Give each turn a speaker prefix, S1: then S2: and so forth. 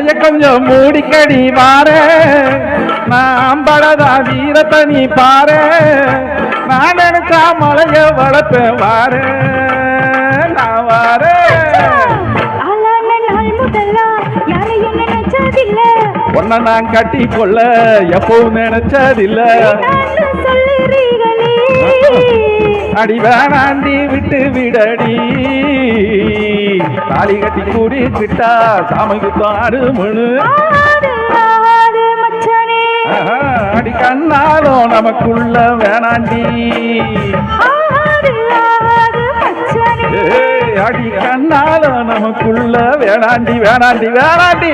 S1: வாய கொஞ்சம் மூடிக்கடி வாரே நான் படதா வீரத்தை நீ பாரு நான் நினைச்சா மலைய வளர்ப்பேன் வாரு நான் வாரு உன்னை நான் கட்டி கொள்ள எப்பவும் நினைச்சதில்ல அடி வேணாண்டி விட்டு விடடி தாலி கட்டி கூடி விட்டா சாமிக்கு தாறு மணு அடி கண்ணாலும் நமக்குள்ள வேணாண்டி அடி கண்ணாலும் நமக்குள்ள வேணாண்டி வேணாண்டி வேணாண்டி